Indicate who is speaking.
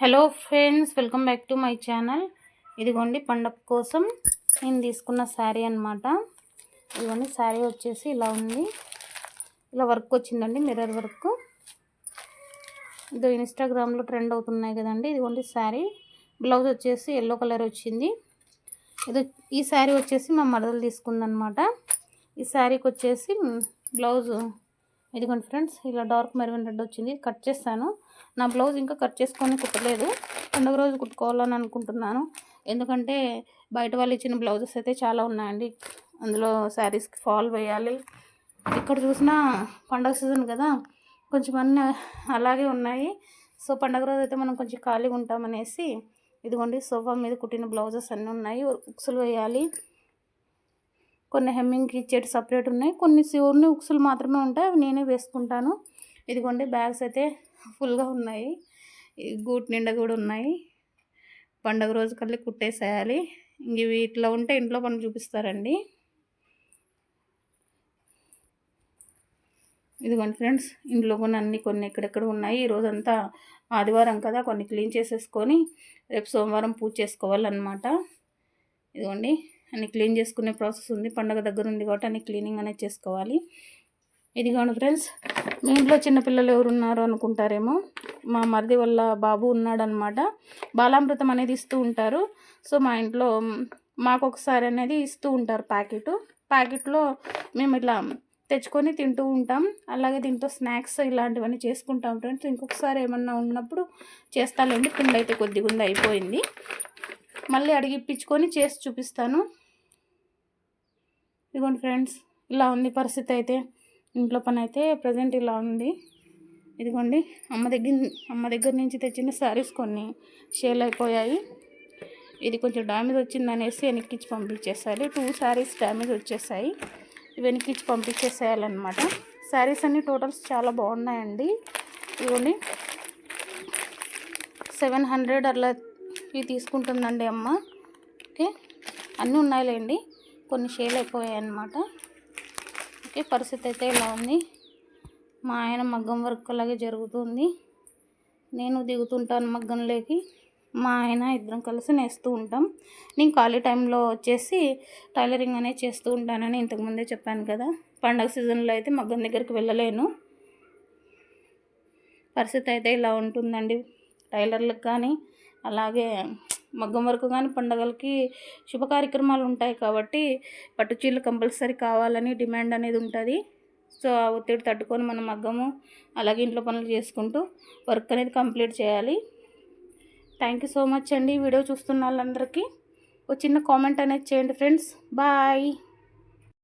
Speaker 1: Hello friends, welcome back to my channel. ఇదిగోండి పండగ కోసం నేను తీసుకున్న శారీ అనమాట. ఇదిగోండి శారీ వచ్చేసి ఇలా ఉంది. ఇలా వర్క్ వచ్చిందండి, మిర్రర్ వర్క్. ఇది ఇన్స్టాగ్రామ్లో ట్రెండ్ అవుతున్నాయి కదండి. ఇదిగోండి శారీ. బ్లౌజ్ వచ్చేసి ఎల్లో కలర్ వచ్చింది. ఈ శారీ వచ్చేసి మా మరదలు తీసుకుందనమాట. ఈ శారీకి వచ్చేసి బ్లౌజ్ ఇదిగోండి ఫ్రెండ్స్, ఇలా డార్క్ మెరూన్ రెడ్ వచ్చింది. కట్ చేస్తాను. నా బ్లౌజ్ ఇంకా కట్ చేసుకొని కుట్టలేదు. పండుగ రోజు కుట్టుకోవాలని అనుకుంటున్నాను. ఎందుకంటే బయట వాళ్ళు ఇచ్చిన బ్లౌజెస్ అయితే చాలా ఉన్నాయండి. అందులో శారీస్కి ఫాల్ వేయాలి. ఇక్కడ చూసినా పండగ సీజన్ కదా, కొంచెం అన్నీ అలాగే ఉన్నాయి. సో పండగ రోజు అయితే మనం కొంచెం ఖాళీగా ఉంటామనేసి ఇదిగోండి సోఫా మీద కుట్టిన బ్లౌజెస్ అన్నీ ఉన్నాయి. ఉక్సులు వేయాలి. కొన్ని హెమ్మింగ్కి ఇచ్చేటి సపరేట్ ఉన్నాయి, కొన్ని ఓన్లీ ఉక్సులు మాత్రమే ఉంటాయి. అవి నేనే వేసుకుంటాను. ఇదిగోండి బ్యాగ్స్ అయితే ఫుల్గా ఉన్నాయి. గూట్ నిండా కూడా ఉన్నాయి. పండగ రోజు కల్లి కుట్టేసేయాలి. ఇవి ఇట్లా ఉంటే ఇంట్లో పని చూపిస్తారండి. ఇదిగోండి ఫ్రెండ్స్, ఇంట్లో కొన్ని అన్నీ కొన్ని ఎక్కడెక్కడ ఉన్నాయి. ఈరోజంతా ఆదివారం కదా, కొన్ని క్లీన్ చేసేసుకొని రేపు సోమవారం పూజ చేసుకోవాలన్నమాట. ఇదిగోండి అన్ని క్లీన్ చేసుకునే ప్రాసెస్ ఉంది. పండగ దగ్గర ఉంది కాబట్టి అన్ని క్లీనింగ్ అనేది చేసుకోవాలి. ఇదిగోండి ఫ్రెండ్స్, మీ ఇంట్లో చిన్నపిల్లలు ఎవరు ఉన్నారు అనుకుంటారేమో. మా మరిది వాళ్ళ బాబు ఉన్నాడనమాట. బాలామృతం అనేది ఇస్తూ ఉంటారు. సో మా ఇంట్లో మాకు ఒకసారి అనేది ఇస్తూ ఉంటారు ప్యాకెట్లో. మేము ఇట్లా తెచ్చుకొని తింటూ ఉంటాం. అలాగే దీంతో స్నాక్స్ ఇలాంటివన్నీ చేసుకుంటాం ఫ్రెండ్స్. ఇంకొకసారి ఏమన్నా ఉన్నప్పుడు చేస్తానండి. పిండి అయితే కొద్దిగా ఉంది, అయిపోయింది. మళ్ళీ అడిగిప్పించుకొని చేసి చూపిస్తాను. ఇదిగోండి ఫ్రెండ్స్, ఇలా ఉంది పరిస్థితి. అయితే ఇంట్లో పని అయితే ప్రజెంట్ ఇలా ఉంది. ఇదిగోండి అమ్మ దగ్గర నుంచి తెచ్చిన శారీస్ కొన్ని షేల్ అయిపోయాయి. ఇది కొంచెం డ్యామేజ్ వచ్చిందనేసి వెనక్కిచ్చి పంపించేసారు. 2 శారీస్ డ్యామేజ్ వచ్చేసాయి. ఇవి వెనక్కిచ్చి పంపించేసేయాలన్నమాట. శారీస్ అన్నీ టోటల్స్ చాలా బాగున్నాయండి. ఇదిగోండి 700 అలా ఇవి తీసుకుంటుందండి అమ్మ. ఓకే, అన్నీ ఉన్నాయిలేండి, కొన్ని షేల్ అయిపోయాయి అన్నమాట. ఓకే, పరిస్థితి అయితే ఇలా ఉంది. మా ఆయన మగ్గం వర్క్ అలాగే జరుగుతుంది. నేను దిగుతుంటాను మగ్గంలోకి. మా ఆయన ఇద్దరం కలిసి నేస్తూ ఉంటాం. నేను ఖాళీ టైంలో వచ్చేసి టైలరింగ్ అనేది చేస్తూ ఉంటానని ఇంతకుముందే చెప్పాను కదా. పండగ సీజన్లో అయితే మగ్గం దగ్గరికి వెళ్ళలేను. పరిస్థితి అయితే ఇలా ఉంటుందండి. టైలర్లకు కానీ అలాగే మగ్గం వరకు కానీ పండగలకి శుభ కార్యక్రమాలు ఉంటాయి కాబట్టి పట్టు చీరలు కంపల్సరీ కావాలని డిమాండ్ అనేది ఉంటుంది. సో ఆ ఒత్తిడి తట్టుకొని మనం మగ్గము అలాగే ఇంట్లో పనులు చేసుకుంటూ వర్క్ అనేది కంప్లీట్ చేయాలి. థ్యాంక్ యూ సో మచ్ అండి. వీడియో చూస్తున్న వాళ్ళందరికీ ఒక చిన్న కామెంట్ అనేది చేయండి ఫ్రెండ్స్. బాయ్.